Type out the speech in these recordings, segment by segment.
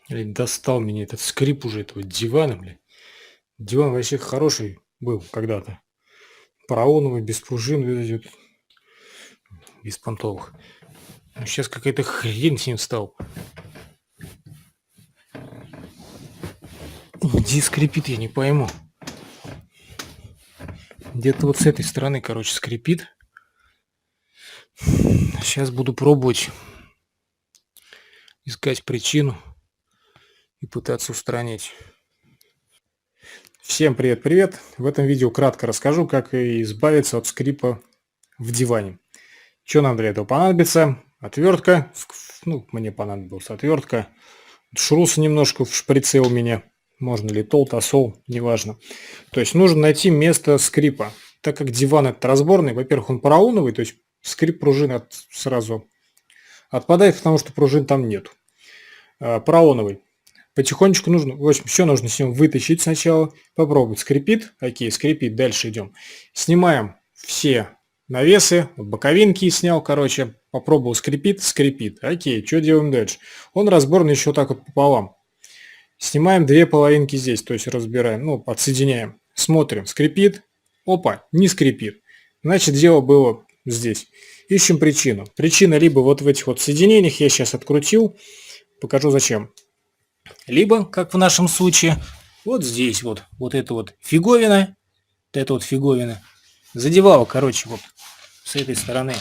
Блин, достал меня этот скрип уже этого дивана, блин. Диван вообще хороший был когда-то. Поролоновый, без пружин, вот эти вот, без понтовых. А сейчас какая-то хрень с ним стал. Где скрипит, я не пойму. Где-то вот с этой стороны, короче, скрипит. Сейчас буду пробовать искать причину и пытаться устранить. Всем привет-привет! В этом видео кратко расскажу, как избавиться от скрипа в диване. Что нам для этого понадобится? Отвертка, ну, мне понадобилась отвертка, шрус немножко в шприце у меня, можно ли тол, тосол, неважно. То есть нужно найти место скрипа. Так как диван этот разборный, во-первых, он поролоновый, то есть скрип пружины сразу отпадает, потому что пружин там нет. Поролоновый. Потихонечку нужно, в общем, все нужно с ним вытащить сначала, попробовать, скрипит, окей, скрипит, дальше идем. Снимаем все навесы, боковинки снял, короче, попробовал, скрипит, скрипит, окей, что делаем дальше? Он разборный еще так вот пополам. Снимаем две половинки здесь, то есть разбираем, ну, подсоединяем, смотрим, скрипит, опа, не скрипит, значит, дело было здесь. Ищем причину. Причина либо вот в этих вот соединениях, я сейчас открутил, покажу зачем. Либо, как в нашем случае, вот здесь вот эта вот фиговина, задевала, короче, вот с этой стороны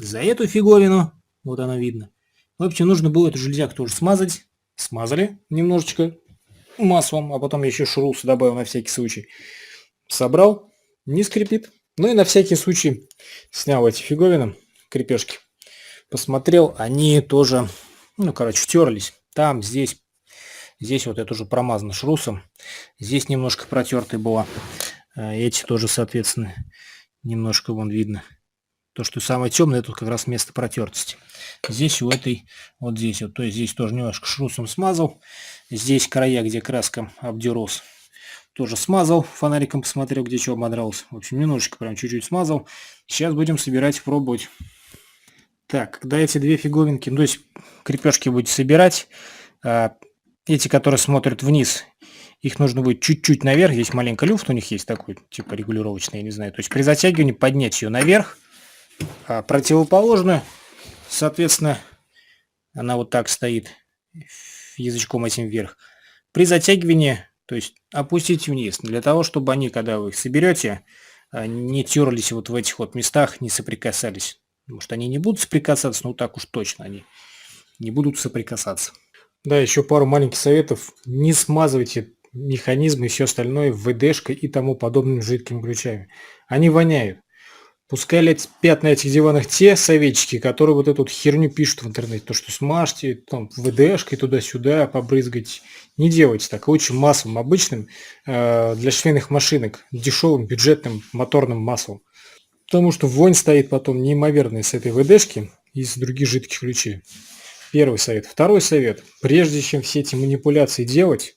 за эту фиговину, вот она видно. В общем, нужно было эту железяку тоже смазать. Смазали немножечко маслом, а потом еще шрус добавил на всякий случай. Собрал, не скрипит. Ну и на всякий случай снял эти фиговины, крепежки. Посмотрел, они тоже, ну, короче, втерлись. Там, здесь вот это уже промазано шрусом. Здесь немножко протертый была. Эти тоже, соответственно, немножко вон видно. То, что самое темное, это как раз место протертости. Здесь у этой, вот здесь вот, то есть здесь тоже немножко шрусом смазал. Здесь края, где краска обдерос, тоже смазал. Фонариком посмотрел, где что ободрался. В общем, немножечко, прям чуть-чуть смазал. Сейчас будем собирать, пробовать. Так, когда эти две фиговинки, ну, то есть крепежки будете собирать, эти, которые смотрят вниз, их нужно будет чуть-чуть наверх. Здесь маленький люфт у них есть такой, типа регулировочный, я не знаю. То есть при затягивании поднять ее наверх, а противоположную, соответственно, она вот так стоит, язычком этим вверх. При затягивании, то есть опустить вниз, для того, чтобы они, когда вы их соберете, не терлись вот в этих вот местах, не соприкасались. Может, они не будут соприкасаться, но так уж точно они не будут соприкасаться. Да, еще пару маленьких советов. Не смазывайте механизмы и все остальное ВДшкой и тому подобными жидкими ключами. Они воняют. Пускай пятна этих диванах те советчики, которые вот эту вот херню пишут в интернете, то, что смажьте, там, ВДшкой туда-сюда побрызгать. Не делайте так. Лучше маслом обычным для швейных машинок, дешевым, бюджетным, моторным маслом. Потому что вонь стоит потом неимоверная с этой ВДшки и из других жидких ключей. Первый совет. Второй совет. Прежде чем все эти манипуляции делать,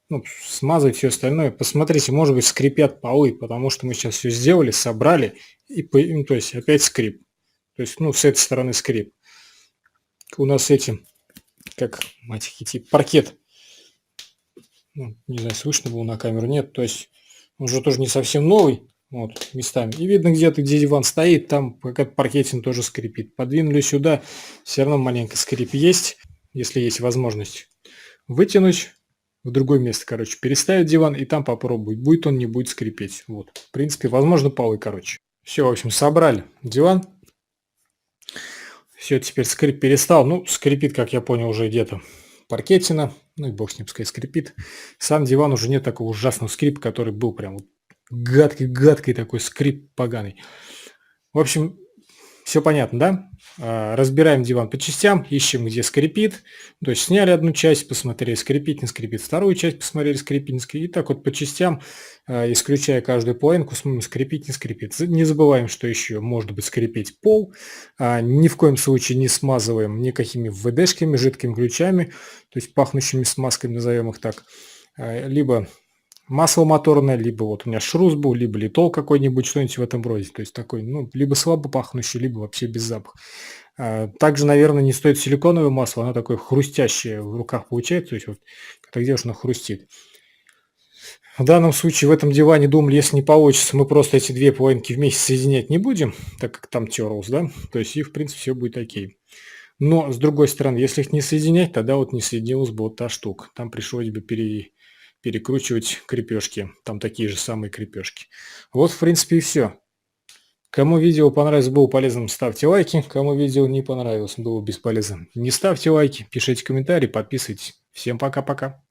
ну, смазывать все остальное, посмотрите, может быть, скрипят полы, потому что мы сейчас все сделали, собрали, и, ну, то есть опять скрип. То есть, ну, с этой стороны скрип. У нас эти, как, мать идти, паркет. Ну, не знаю, слышно было на камеру, нет. То есть, он же тоже не совсем новый, вот, местами. И видно где-то, где диван стоит, там какая-то паркетин тоже скрипит. Подвинули сюда, все равно маленько скрип есть, если есть возможность. Вытянуть в другое место, короче, переставить диван и там попробовать, будет он, не будет скрипеть. Вот, в принципе, возможно, полы, короче. Все, в общем, собрали диван. Все, теперь скрип перестал. Ну, скрипит, как я понял, уже где-то паркетина. Ну и бог с ним, пускай скрипит. Сам диван уже нет такого ужасного скрипа, который был прям вот гадкий такой скрип поганый. В общем, все понятно, да? Разбираем диван по частям, ищем, где скрипит. То есть сняли одну часть, посмотрели, скрипит, не скрипит. Вторую часть посмотрели, скрипит, не скрипит. И так вот по частям, исключая каждую половинку, смотрим, скрипит, не скрипит. Не забываем, что еще может быть скрипеть пол. Ни в коем случае не смазываем никакими ВДшками, жидкими ключами, то есть пахнущими смазками, назовем их так. Либо масло моторное, либо вот у меня шрус был, либо литол какой-нибудь, что-нибудь в этом роде. То есть такой, ну, либо слабо пахнущий, либо вообще без запаха. Также, наверное, не стоит силиконовое масло, оно такое хрустящее в руках получается, то есть вот когда делаешь, оно хрустит. В данном случае в этом диване думали, если не получится, мы просто эти две половинки вместе соединять не будем, так как там терлс, да, то есть и в принципе все будет окей. Но с другой стороны, если их не соединять, тогда вот не соединилась бы вот та штука. Там пришлось бы перекручивать крепежки, там такие же самые крепежки. Вот в принципе и все. Кому видео понравилось, было полезным, ставьте лайки. Кому видео не понравилось, было бесполезным, не ставьте лайки, пишите комментарии, подписывайтесь. Всем пока-пока.